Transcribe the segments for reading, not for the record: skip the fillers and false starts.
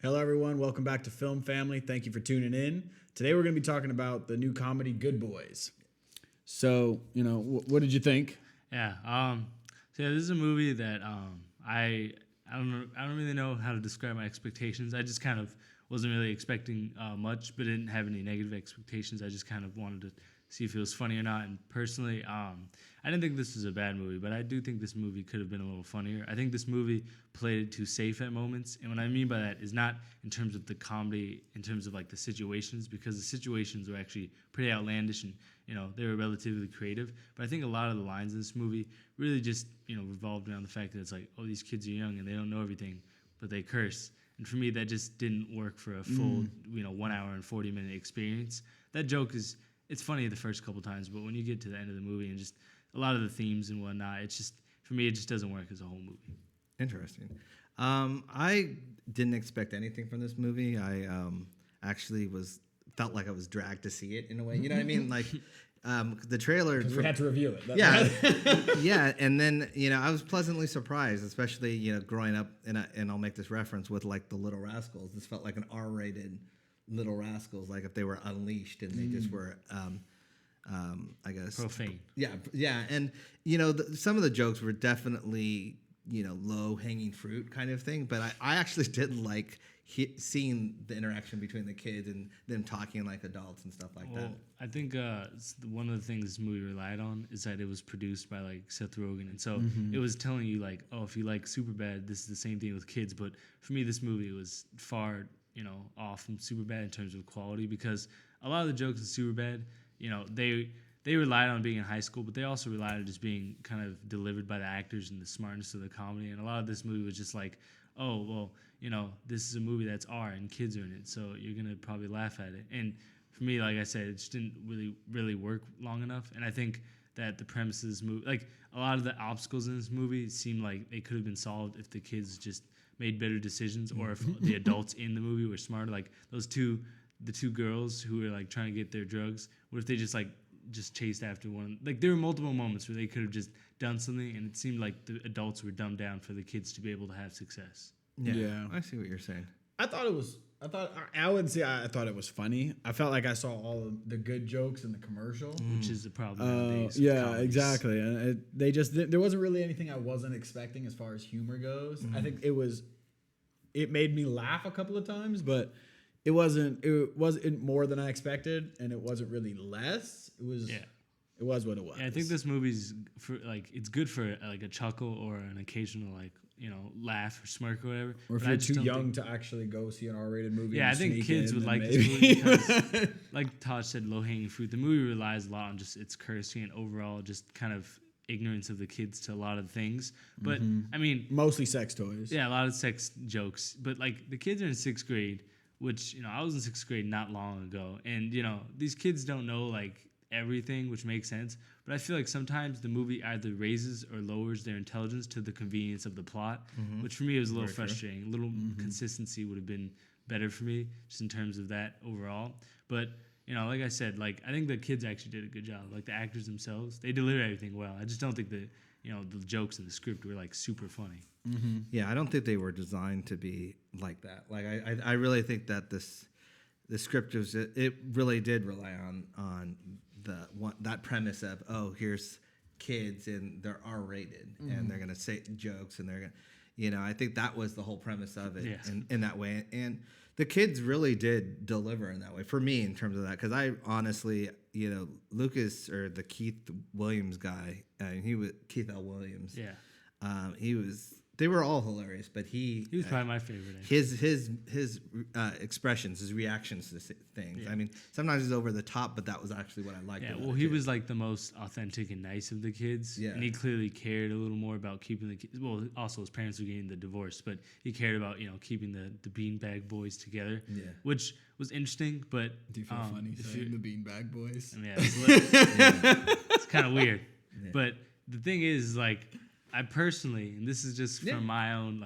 Hello, everyone. Welcome back to Film Family. Thank you for tuning in. Today, we're going to be talking about the new comedy Good Boys. So, what did you think? So this is a movie that I don't really know how to describe my expectations. I just kind of wasn't really expecting much, but didn't have any negative expectations. I just kind of wanted to see if it was funny or not. And personally, I didn't think this was a bad movie, but I do think this movie could have been a little funnier. I think this movie played it too safe at moments, and what I mean by that is not in terms of the comedy, in terms of like the situations, because the situations were actually pretty outlandish and they were relatively creative. But I think a lot of the lines in this movie really just revolved around the fact that it's like, oh, these kids are young and they don't know everything, but they curse. And for me, that just didn't work for a full 1 hour and 40-minute experience. That joke it's funny the first couple times, but when you get to the end of the movie and just a lot of the themes and whatnot, it's just, for me, it just doesn't work as a whole movie. Interesting. I didn't expect anything from this movie. I actually felt like I was dragged to see it in a way. You know what I mean? Like the trailer. We had to review it. Yeah, yeah. And then I was pleasantly surprised, especially growing up, and I'll make this reference with like the Little Rascals. This felt like an R-rated Little Rascals, like if they were unleashed and they just were. I guess profane. Yeah, and some of the jokes were definitely low hanging fruit kind of thing, but I actually did like seeing the interaction between the kids and them talking like adults and stuff like that. I think one of the things this movie relied on is that it was produced by like Seth Rogen, and so it was telling you like, oh, if you like Superbad, this is the same thing with kids. But for me, this movie was far off from Superbad in terms of quality, because a lot of the jokes in Superbad, they relied on being in high school, but they also relied on just being kind of delivered by the actors and the smartness of the comedy. And a lot of this movie was just like, oh, well, this is a movie that's R and kids are in it, so you're going to probably laugh at it. And for me, like I said, it just didn't really work long enough. And I think that the premise of this movie, like a lot of the obstacles in this movie seemed like they could have been solved if the kids just made better decisions, or if the adults in the movie were smarter. Like the two girls who were like trying to get their drugs, what if they just chased after one? Like there were multiple moments where they could have just done something, and it seemed like the adults were dumbed down for the kids to be able to have success. Yeah. I see what you're saying. I would say I thought it was funny. I felt like I saw all of the good jokes in the commercial, which is the problem nowadays. Yeah, comedies. Exactly. And there wasn't really anything I wasn't expecting as far as humor goes. I think it made me laugh a couple of times, but it wasn't more than I expected, and it wasn't really less. It was what it was. Yeah, I think this movie's it's good for like a chuckle or an occasional laugh or smirk or whatever. Or if you're too young to actually go see an R-rated movie. Yeah, I think kids would like this movie because, like Taj said, low-hanging fruit. The movie relies a lot on just its cursing and overall just kind of ignorance of the kids to a lot of things. But I mean, mostly sex toys. Yeah, a lot of sex jokes. But like the kids are in 6th grade, which I was in 6th grade not long ago, and these kids don't know like everything, which makes sense. But I feel like sometimes the movie either raises or lowers their intelligence to the convenience of the plot, which for me was a little frustrating. A little consistency would have been better for me, just in terms of that overall. But like I said, like I think the kids actually did a good job. Like the actors themselves, they delivered everything well. I just don't think that the jokes in the script were like super funny. Yeah, I don't think they were designed to be like that. Like I really think that the script it really did rely on that premise of, oh, here's kids and they're R-rated and they're gonna say jokes and they're gonna, I think that was the whole premise of it in that way. And the kids really did deliver in that way for me in terms of that, because I honestly, Lucas, or the Keith Williams guy, he was Keith L. Williams. Yeah, they were all hilarious, but he was probably my favorite. His expressions, his reactions to things. Yeah. I mean, sometimes he's over the top, but that was actually what I liked. Yeah, well, he was like the most authentic and nice of the kids. Yeah, and he clearly cared a little more about keeping the kids. Well, also his parents were getting the divorce, but he cared about keeping the beanbag boys together. Yeah, which was interesting. But do you feel funny saying the beanbag boys? Yeah, it's kind of weird. Yeah. But the thing is, like, I personally, and this is just from my own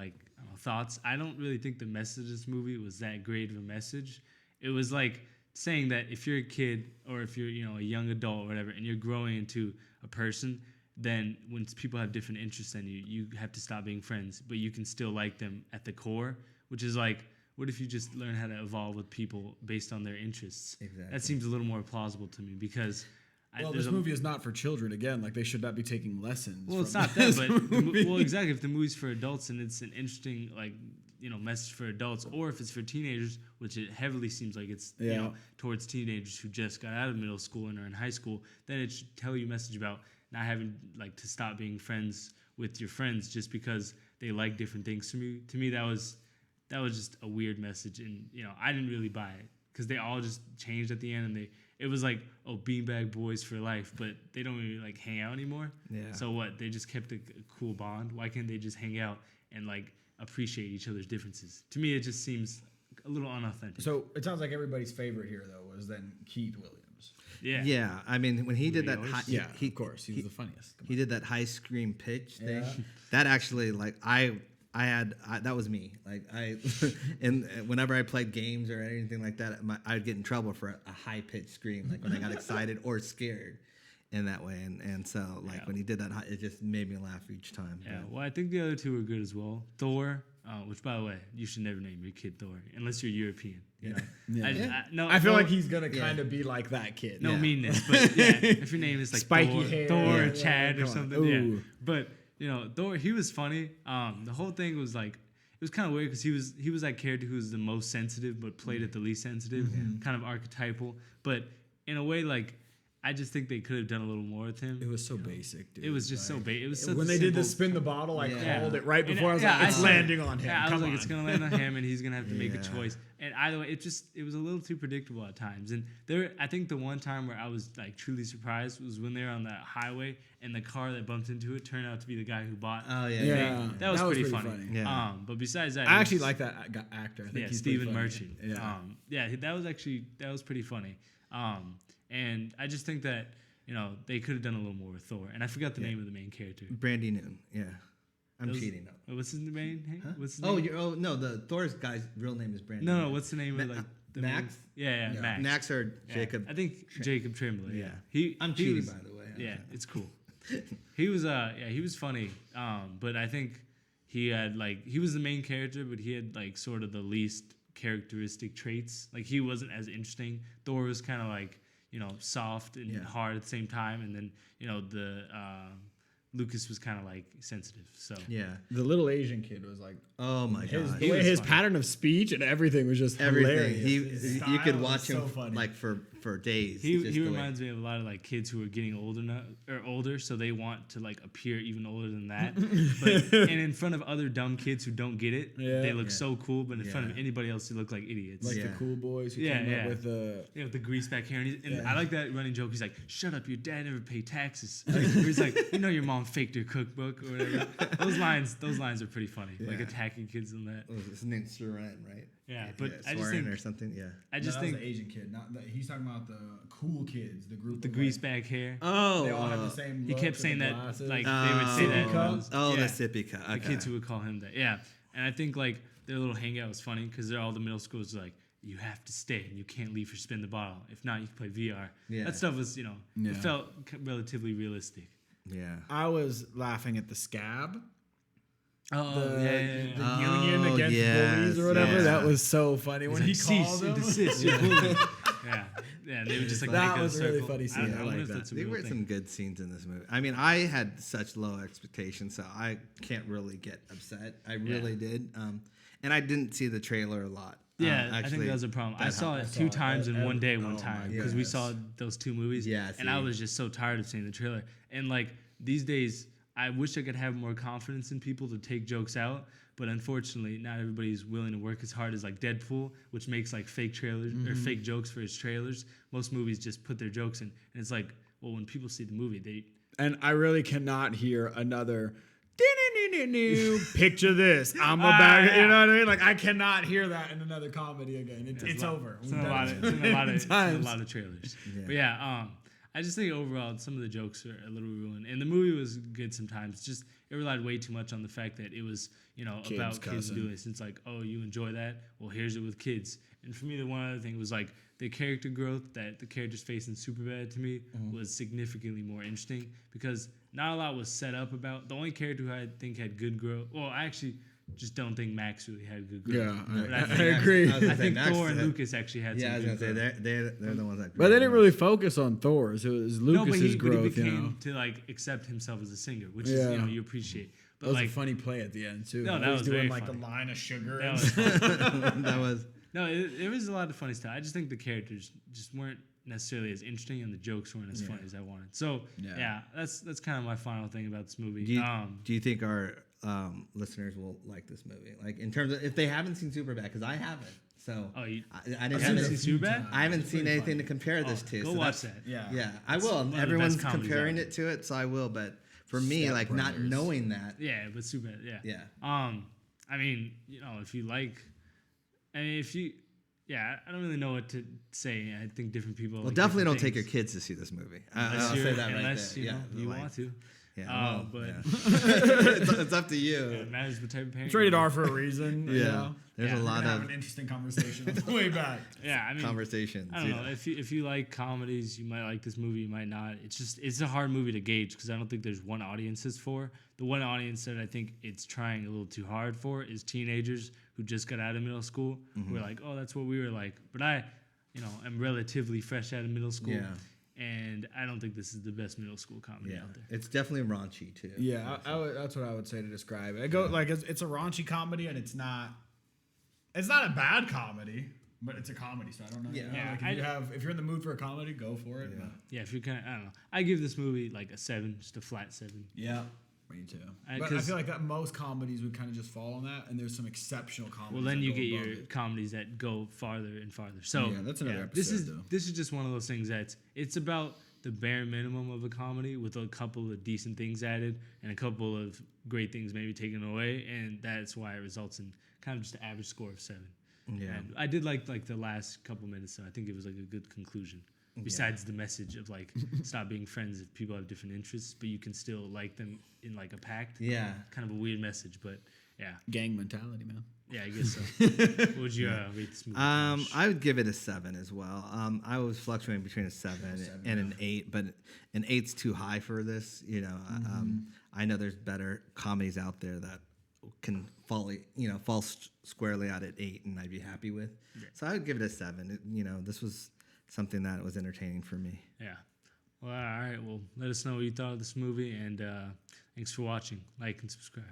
thoughts, I don't really think the message of this movie was that great of a message. It was like saying that if you're a kid or if you're a young adult or whatever, and you're growing into a person, then when people have different interests than you have to stop being friends, but you can still like them at the core, which is like what if you just learn how to evolve with people based on their interests? Exactly. That seems a little more plausible to me because. Well, this movie is not for children. Again, like they should not be taking lessons. Well, it's from not that, this but movie. well, exactly. If the movie's for adults and it's an interesting, like, message for adults, or if it's for teenagers, which it heavily seems like it's, towards teenagers who just got out of middle school and are in high school, then it should tell you a message about not having like to stop being friends with your friends just because they like different things. To me, that was just a weird message, and I didn't really buy it because they all just changed at the end, and it was like, oh, beanbag boys for life, but they don't really like hang out anymore. Yeah. So what? They just kept a cool bond. Why can't they just hang out and like appreciate each other's differences? To me, it just seems a little unauthentic. So it sounds like everybody's favorite here though was then Keith Williams. Yeah. Yeah, I mean, when he did that, Of course, he was the funniest. He did that high scream pitch thing. Yeah. That actually, like, that was me. Like and whenever I played games or anything like that, I'd get in trouble for a high pitched scream, like when I got excited or scared, in that way. And so like when he did that, it just made me laugh each time. Yeah. Well, I think the other two were good as well. Thor, which by the way, you should never name your kid Thor unless you're European. I feel like he's gonna kind of be like that kid. No meanness, but if your name is like Spiky Thor, hair, Thor or Chad or come on. something, Ooh. But Thor, he was funny. The whole thing was like, it was kind of weird because he was that character who was the most sensitive but played it the least sensitive, kind of archetypal. But in a way, like, I just think they could have done a little more with him. It was so basic, dude. It was just so basic. It was such when a they did the simple- spin the bottle, I called it right And before. I was like, it's landing on him. Yeah, I was Come like, on. it's gonna land on him, and he's gonna have to make a choice. And either way, it was a little too predictable at times. And I think the one time where I was like truly surprised was when they were on that highway, and the car that bumped into it turned out to be the guy who bought. Oh yeah. Yeah. That was pretty funny. Yeah. But besides that, I actually like that actor. I think he's Stephen pretty Merchant. funny. Yeah. That was pretty funny. And I just think that they could have done a little more with Thor. And I forgot the name of the main character. Brandy Noon. Yeah. I'm cheating now. What's his name? Hey, Huh? what's his name? No, the Thor's guy's real name is Brandy. No, what's the name of like the Max? main, yeah, Max. Max or Jacob. I think Jacob Tremblay. Yeah, I'm he cheating, was, by the way. Yeah, it's cool. He was funny. But I think he was the main character, but he had like sort of the least characteristic traits. Like he wasn't as interesting. Thor was kind of like soft and hard at the same time, and then the Lucas was kind of like sensitive. So Yeah. The little Asian kid was like, Oh my god. the way was his funny. pattern of speech and everything was just Everything. hilarious. His You could style watch was him so funny. like for days. He just the way- reminds me of a lot of like kids who are getting older now or older, so they want to like appear even older than that. And in front of other dumb kids who don't get it, they look so cool. But in front of anybody else, they look like idiots. like the cool boys who came up with the. With the grease back hair, and I like that running joke. He's like, "Shut up, your dad never paid taxes." Where he's like, your mom faked her cookbook or whatever. Those lines are pretty funny. Like attacking kids and that. His name's Soren, right? Yeah, but I just Soren think or something. Yeah. I just that think was the Asian kid. Not the, he's talking about the cool kids, the group. the of, grease like, back hair. Oh. They all have the same. He look kept and saying the that glasses. like they would say that. Sippy cup? The Yeah. sippy cup. Okay. The kids who would call him that. Yeah, and I think like their little hangout was funny because they're all the middle schools like. You have to stay and you can't leave for spin the bottle. If not, you can play VR. Yeah. That stuff was, it felt relatively realistic. Yeah. I was laughing at the scab. Oh, The union against yes, bullies or whatever. yeah. That was so funny when he called them. desist, you're bullied. Yeah, they would just like That make was a a really circle. funny scene. I I wonder like if that. that's a There real were thing. some good scenes in this movie. I mean, I had such low expectations, so I can't really get upset. I really did. And I didn't see the trailer a lot. Yeah, I think that was a problem. I saw it two times in one day one oh time my because we goodness. saw those two movies. Yeah, and I see. was just so tired of seeing the trailer. And like these days, I wish I could have more confidence in people to take jokes out. But unfortunately, not everybody's willing to work as hard as like Deadpool, which makes like fake trailers or fake jokes for his trailers. Most movies just put their jokes in, and it's like, well, when people see the movie, And I really cannot hear another. Picture this. I'm a bag. You know what I mean? Like I cannot hear that in another comedy again. It's over. It's in a lot of trailers. Yeah. But yeah, I just think overall some of the jokes are a little ruined, and the movie was good sometimes. Just it relied way too much on the fact that it was about kids cussing. doing this. It's like, oh, you enjoy that? Well, here's it with kids. And for me, the one other thing was like the character growth that the characters face in Superbad to me was significantly more interesting because not a lot was set up about. The only character who I think had good growth, well, actually, just don't think Max really had a good growth. Yeah, But I think- agree. I think Thor and Lucas actually had. Yeah, I some was gonna good say growth. they're the ones that. But they didn't really focus on Thor's. It was No, but Lucas's he growth. became You know, to like accept himself as a singer, which Yeah. is you appreciate. But that was like a funny play at the end too. No, He that was doing very like funny. the line of sugar. that and was fun. that was. No, it was a lot of funny stuff. I just think the characters just weren't necessarily as interesting, and the jokes weren't as funny as I wanted. So yeah, that's kind of my final thing about this movie. Do you think our listeners will like this movie? Like in terms of if they haven't seen Superbad, because I haven't. So Oh, you I haven't haven't seen Superbad? I haven't seen pretty anything funny. to compare this to. Go so watch that's- that. Yeah, I will. one of the Everyone's best comedies comparing out it to it, so I will. But for me, Step like not Brothers. knowing that, Yeah, but super. Yeah. yeah, I mean, if you like, I don't really know what to say. I think different people. well, like definitely don't different take your things. kids to see this movie. Unless I'll you're- say that right unless, there. you know, Yeah, you like- want to. Yeah, But yeah. it's up to you. it matters the type of parent. it's rated R for a reason. You Yeah, know? there's Yeah. a We're lot gonna have of an interesting conversation on the way back. Yeah, I mean, conversations. I don't know. yeah. If you like comedies, you might like this movie. You might not. It's a hard movie to gauge because I don't think there's one audience it's for. The one audience that I think it's trying a little too hard for is teenagers who just got out of middle school. Who are like, oh, that's what we were like. But I, am relatively fresh out of middle school. Yeah. And I don't think this is the best middle school comedy Yeah, out there. it's definitely raunchy too. Yeah, that's what I would say to describe it. It's a raunchy comedy, and it's not a bad comedy, but it's a comedy. So I don't know. Yeah. If you're in the mood for a comedy, go for it. Yeah. Yeah, if you're I don't know. I give this movie like a 7, just a flat 7. Yeah, me too. But I 'cause- feel like that most comedies would kind of just fall on that, and there's some exceptional comedies. Well, then that you go get above your it. comedies that go farther and farther. So Yeah, that's another This episode, though. is just one of those things it's about the bare minimum of a comedy with a couple of decent things added and a couple of great things maybe taken away, and that's why it results in kind of just an average score of 7. Yeah. And I did like the last couple minutes, so I think it was like a good conclusion. Besides the message of like stop being friends if people have different interests, but you can still like them in like a pact. Yeah. Kind of a weird message, but yeah. Gang mentality, man. Yeah, I guess so. What would you rate this movie? Josh? I would give it a 7 as well. I was fluctuating between a 7 and an 8, but an 8's too high for this. I know there's better comedies out there that can fall squarely out at 8, and I'd be happy with. Yeah. So I would give it a 7. This was something that was entertaining for me. Yeah. Well, all right. Well, let us know what you thought of this movie, and thanks for watching. Like and subscribe.